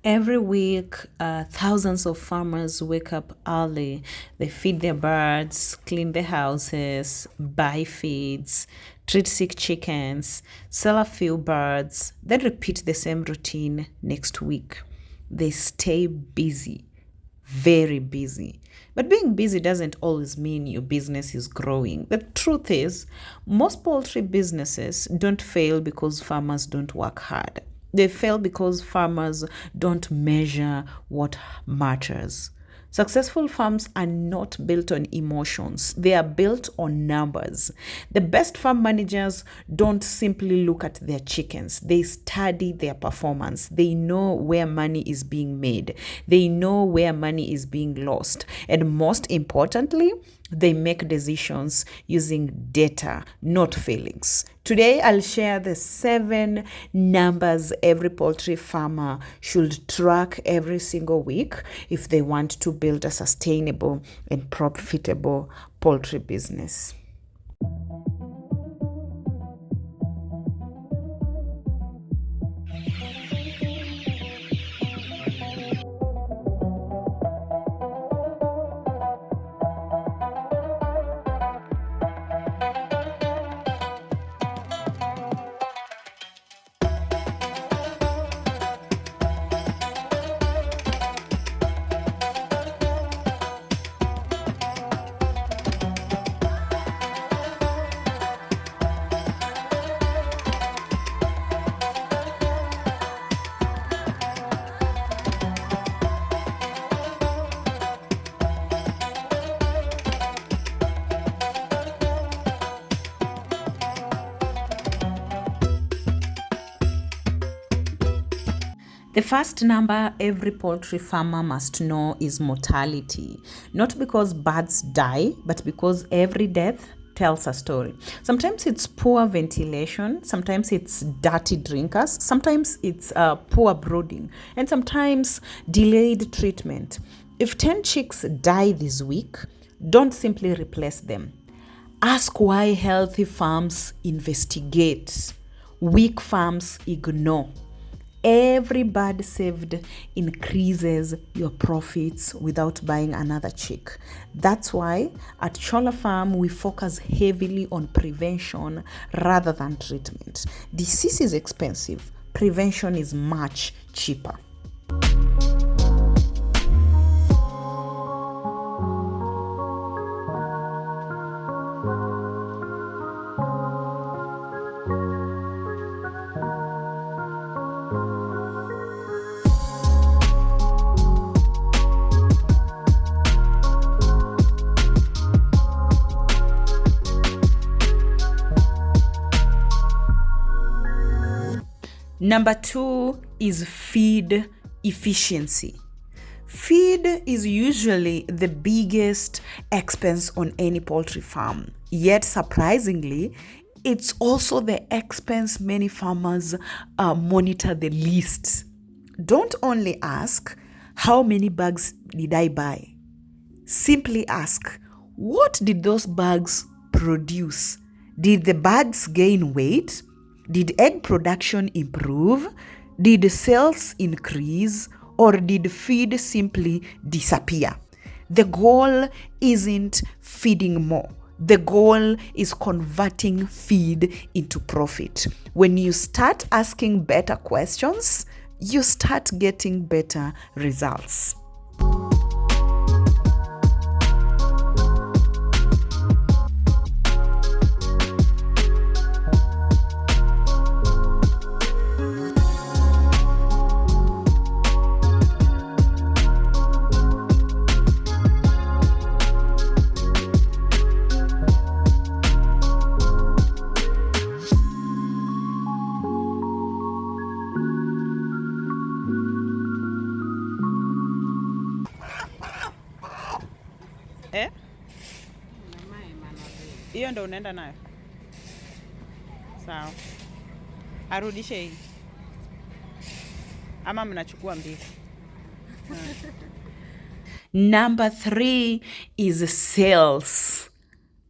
Every week, thousands of farmers wake up early. They feed their birds, clean their houses, buy feeds, treat sick chickens, sell a few birds, then repeat the same routine next week. They stay busy, very busy. But being busy doesn't always mean your business is growing. The truth is, most poultry businesses don't fail because farmers don't work hard. They fail because farmers don't measure what matters. Successful farms are not built on emotions, they are built on numbers. The best farm managers don't simply look at their chickens, they study their performance. They know where money is being made, they know where money is being lost, and most importantly, they make decisions using data, not feelings. Today, I'll share the 7 numbers every poultry farmer should track every single week if they want to build a sustainable and profitable poultry business. The first number every poultry farmer must know is mortality. Not because birds die, but because every death tells a story. Sometimes it's poor ventilation, sometimes it's dirty drinkers, sometimes it's poor brooding, and sometimes delayed treatment. If 10 chicks die this week, don't simply replace them. Ask why healthy farms investigate, weak farms ignore. Every bird saved increases your profits without buying another chick. That's why at Chola Farm we focus heavily on prevention rather than treatment. Disease is expensive, prevention is much cheaper. Number 2 is feed efficiency. Feed is usually the biggest expense on any poultry farm. Yet, surprisingly, it's also the expense many farmers monitor the least. Don't only ask, how many bags did I buy? Simply ask, what did those bags produce? Did the birds gain weight? Did egg production improve? Did sales increase? Or did feed simply disappear? The goal isn't feeding more. The goal is converting feed into profit. When you start asking better questions, you start getting better results. Hiyo ndo unaenda nayo? Sawa. Arudishe hii. Ama mnachukua mbili. Number 3 is sales.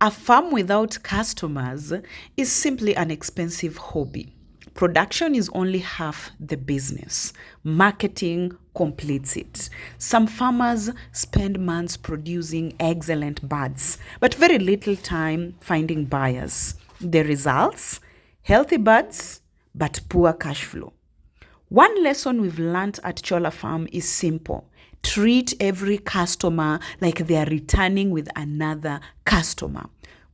A farm without customers is simply an expensive hobby. Production is only half the business. Marketing completes it. Some farmers spend months producing excellent birds, but very little time finding buyers. The results? Healthy birds, but poor cash flow. One lesson we've learned at Chola Farm is simple. Treat every customer like they are returning with another customer.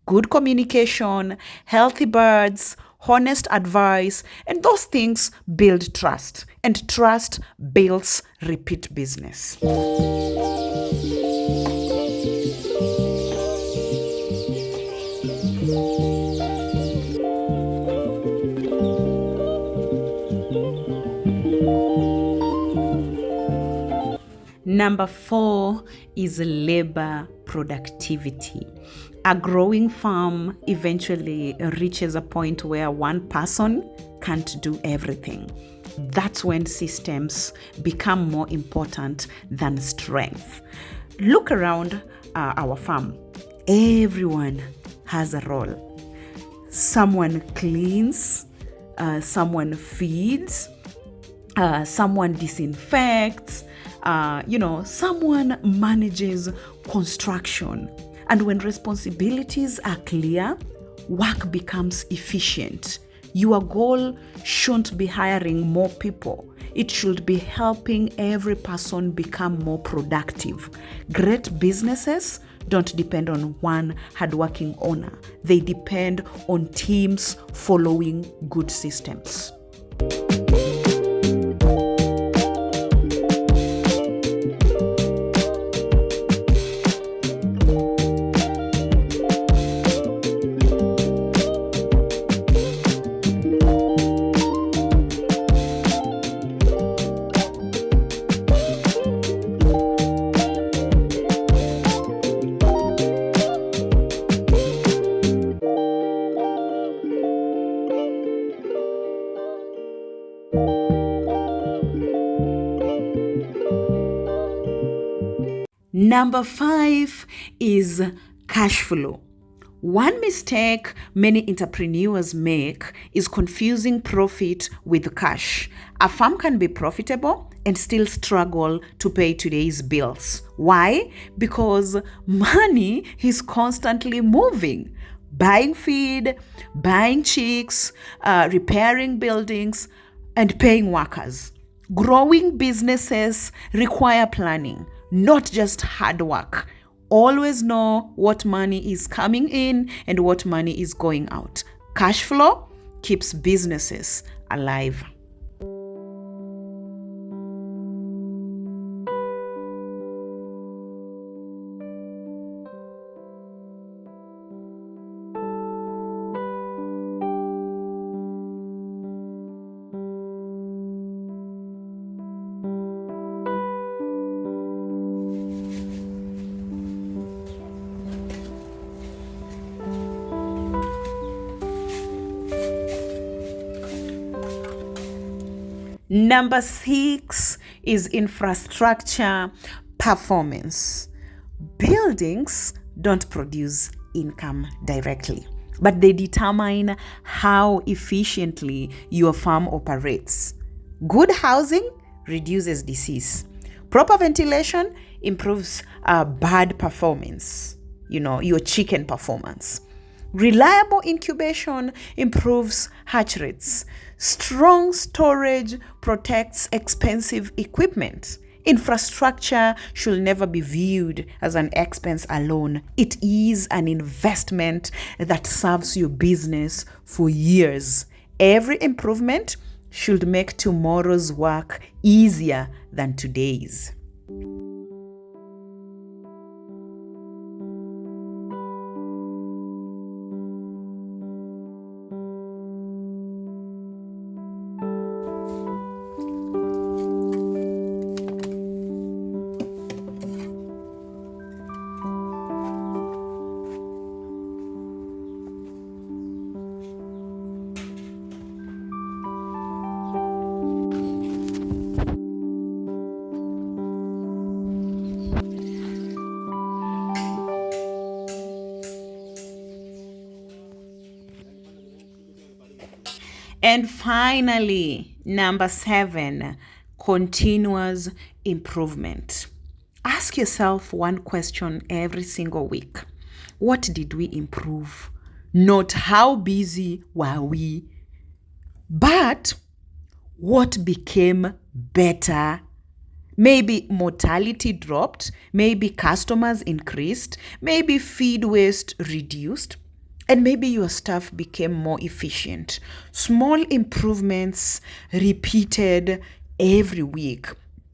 Good communication, healthy birds, honest advice, and those things build trust. And trust builds repeat business. Number 4 is labor productivity. A growing farm eventually reaches a point where one person can't do everything. That's when systems become more important than strength. Look around our farm. Everyone has a role. Someone cleans, someone feeds, someone disinfects, someone manages construction. And when responsibilities are clear, work becomes efficient. Your goal shouldn't be hiring more people. It should be helping every person become more productive. Great businesses don't depend on one hardworking owner. They depend on teams following good systems. Number 5 is cash flow. One mistake many entrepreneurs make is confusing profit with cash. A farm can be profitable and still struggle to pay today's bills. Why? Because money is constantly moving. Buying feed, buying chicks, repairing buildings, and paying workers. Growing businesses require planning, not just hard work. Always know what money is coming in and what money is going out. Cash flow keeps businesses alive. Number 6 is infrastructure performance. Buildings don't produce income directly, but they determine how efficiently your farm operates. Good housing reduces disease. Proper ventilation improves bird performance, your chicken performance. Reliable incubation improves hatch rates. Strong storage protects expensive equipment. Infrastructure should never be viewed as an expense alone. It is an investment that serves your business for years. Every improvement should make tomorrow's work easier than today's. And finally, number 7, continuous improvement. Ask yourself one question every single week. What did we improve? Not how busy were we, but what became better. Maybe mortality dropped, maybe customers increased, maybe feed waste reduced, and maybe your staff became more efficient. Small improvements repeated every week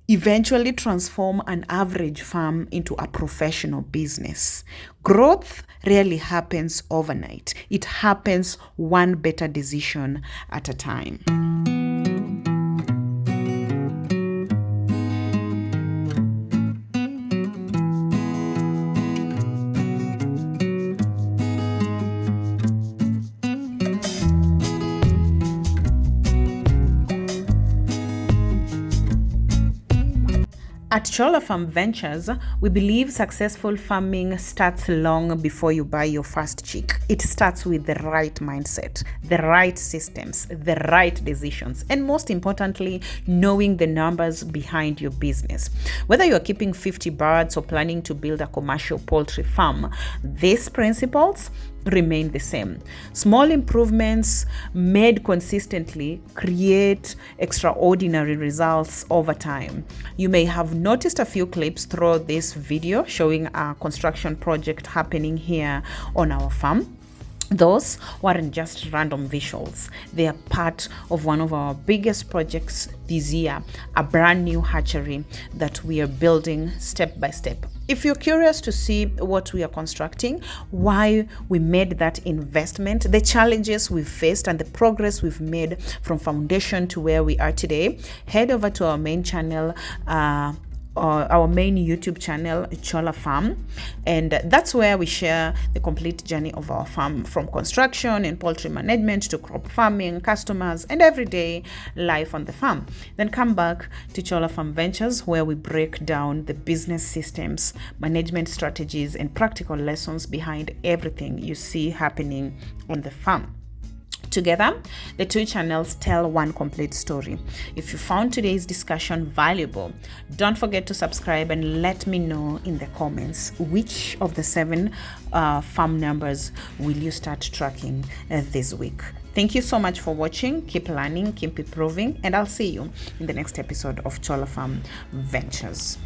eventually transform an average farm into a professional business. Growth rarely happens overnight. It happens one better decision at a time. At Chola Farm Ventures, we believe successful farming starts long before you buy your first chick. It starts with the right mindset, the right systems, the right decisions, and most importantly, knowing the numbers behind your business. Whether you're keeping 50 birds or planning to build a commercial poultry farm, these principles remain the same. Small improvements made consistently create extraordinary results over time. You may have noticed a few clips throughout this video showing a construction project happening here on our farm. Those weren't just random visuals. They are part of one of our biggest projects this year, a brand new hatchery that we are building step by step. If you're curious to see what we are constructing, why we made that investment, the challenges we've faced, and the progress we've made from foundation to where we are today, head over to our main channel, our main YouTube channel, Chola Farm, and that's where we share the complete journey of our farm, from construction and poultry management to crop farming, customers, and everyday life on the farm. Then come back to Chola Farm Ventures, where we break down the business systems, management strategies, and practical lessons behind everything you see happening on the farm. Together, the two channels tell one complete story. If you found today's discussion valuable, don't forget to subscribe and let me know in the comments which of the 7 farm numbers will you start tracking this week. Thank you so much for watching. Keep learning, keep improving, and I'll see you in the next episode of Chola Farm Ventures.